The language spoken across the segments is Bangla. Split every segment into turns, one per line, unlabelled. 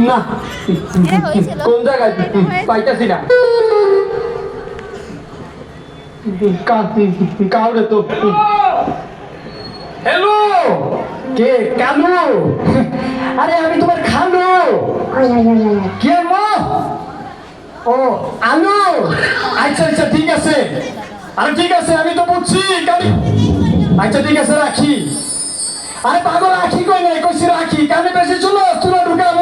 না কোন জায়গায় পাইতাছি না কাউরে তো হ্যালো কে কালু আরে আমি তোমার খালু কে মো ও আলু আচ্ছা আচ্ছা ঠিক আছে আরে ঠিক আছে আমি তো বুঝছি কালি আচ্ছা ঠিক আছে রাখি আরে পাগল রাখি কই নাই কইছি রাখি কানে বেশি চলো তুলা ঢুকাম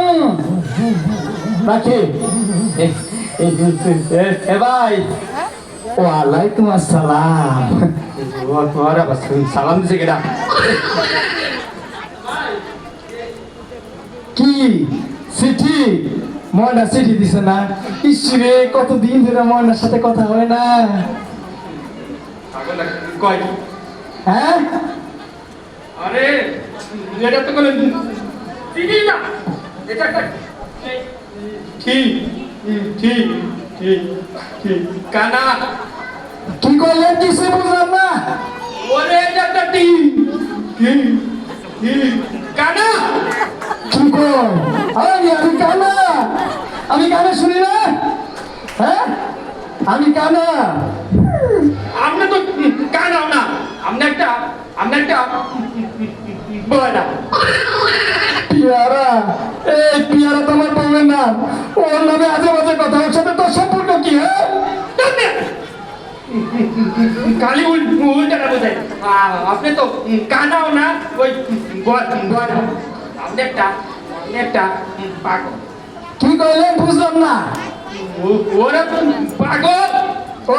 রাখি এ ভাই ওয়ালাইকুম আসসালাম তোমারা বাস সালাম দিছে কেডা কি চিঠি ময়না চিঠি দিছে না ইসরে কতদিন ধরে ময়নার সাথে কথা হয় না কয় হ্যাঁ আরে এটা তো কোনো চিঠি না এটা একটা ঠিক ঠিক ঠিক ঠিক কানা কি করলেন কিছু বুঝলাম না ওরে এটা একটা টি কি কি কানা কি কর আমি কানা আমি কানা শুনি না হ্যাঁ আমি কানা আপনি তো কানাও না আপনি একটা বড়া পিয়ারা এই পিয়ারা তোমার বলবেন না ওর নামে আজে বাজে কথা ওর সাথে তোর সম্পর্ক কি হ্যাঁ কালি উল্টাটা বোঝায় আপনি তো কানাও না ওই আপনি একটা পাগল কি কইলেন বুঝলাম না ওরা পাগল ও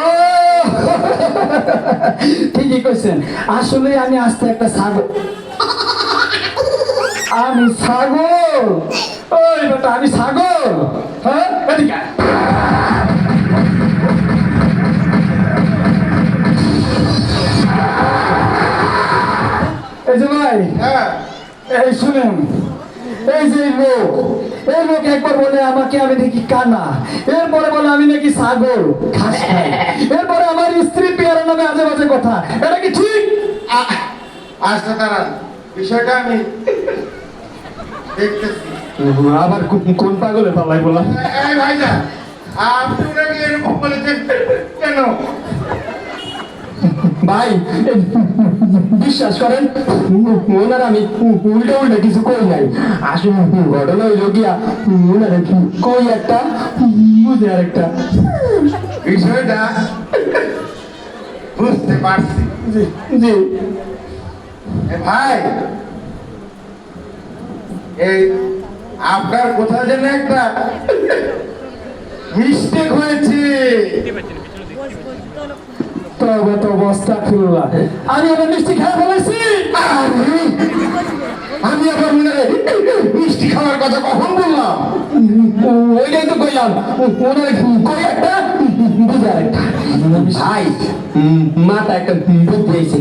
ঠিকই কইছেন আসলে আমি আস্তে একটা ছাগল আমি ছাগল ওই বেটা আমি ছাগল হ্যাঁ এদিকে এই যে ভাই হ্যাঁ এই শুনেন এই যে লোক একবার বলে আমাকে আমি দেখি কানা এরপরে বলে আমি নাকি ছাগল ঘাস খাই এরপরে আমার স্ত্রী পেয়ারা নামে আজে বাজে কথা এটা কি ঠিক
আচ্ছা দাঁড়ান বিষয়টা আমি দেখতেছি
আবার কোন পাগলে পালাই বললাম
এই ভাইজান আপনি ওনাকে এরকম বলেছেন কেন
ভাই বিশ্বাস করেন ওনার আমি উল্টা কিছু করি নাই আসলে ঘটনা হইল গিয়া ওনার কই একটা বুঝে আর একটা
বিষয়টা বুঝতে পারছি
জি জি
ভাই এই আপনার কোথাও যেন একটা মিস্টেক হয়েছে
তবে তো বস্তা খুললা আমি আবার মিষ্টি খেয়ে বলেছি
আমি আবার মনে মিষ্টি খাওয়ার কথা কখন বললাম
ওইটাই তো কইলাম ওনার কই একটা বুঝে আর একটা ভাই মাথা একটা বুদ্ধি হয়েছে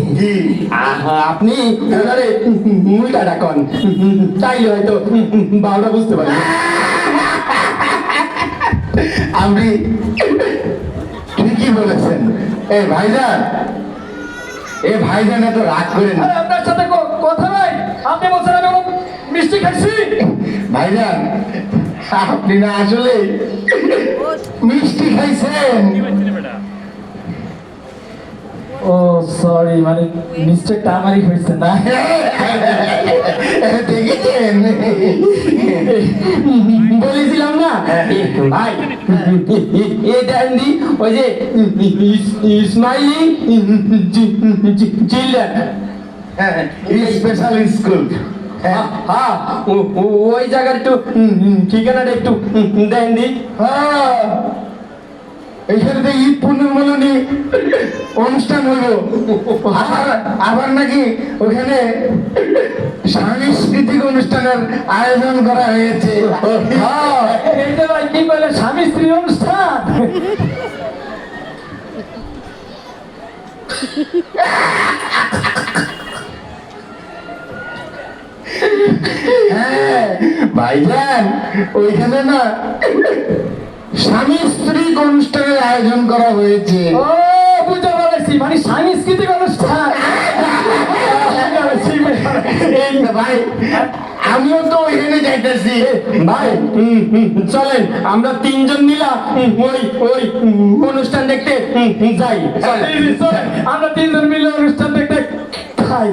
আপনি ওনারে উল্টা ডাকন তাইলে হয়তো বারোটা বুঝতে পারবেন
আপনি ঠিকই বলেছেন এই ভাইজান এত রাগ করেন
আপনার সাথে কথা নাই আপনি বলছেন আমি মিষ্টি খাইছি
ভাইজান আপনি না আসলে মিষ্টি খাইছেন
ও সরি মানে মিস্টেকটা আমারই হয়েছে না
দেখেছেন
বলেছিলাম না ভাই এটা হিন্দি ওই যে স্মাইলি চিলড্রেন
স্পেশাল স্কুল
হ্যাঁ ওই জায়গার একটু ঠিকানাটা একটু দেন দি
হ্যাঁ এখানে তো ঈদ পুনর্মিলনী অনুষ্ঠান হলো আবার নাকি ওখানে সাংস্কৃতিক অনুষ্ঠানের আয়োজন করা হয়েছে
এইটা ভাই কি বলে স্বামী স্ত্রী অনুষ্ঠান
হ্যাঁ ভাইজান ওইখানে না স্বামী স্ত্রী অনুষ্ঠানের আয়োজন করা হয়েছে
ও বুঝতে পারছি মানে সাংস্কৃতিক অনুষ্ঠান
এই ভাই আমিও তো এখানে যাইতেছি
ভাই চলেন আমরা তিনজন মিলা ওই ওই অনুষ্ঠান দেখতে যাই চলেন আমরা তিনজন মিলে অনুষ্ঠান দেখতে খাই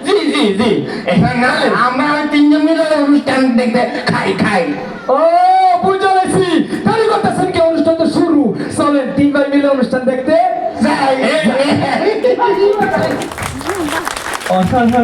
জি জি জি
না আমরা ওই তিনজন মিলে অনুষ্ঠান দেখতে খাই
ও বুঝা গেছি তাহলে করতেছেন কি অনুষ্ঠান তো শুরু চলেন তিন ভাই মিলে অনুষ্ঠান দেখতে
যাই
অসাধারণ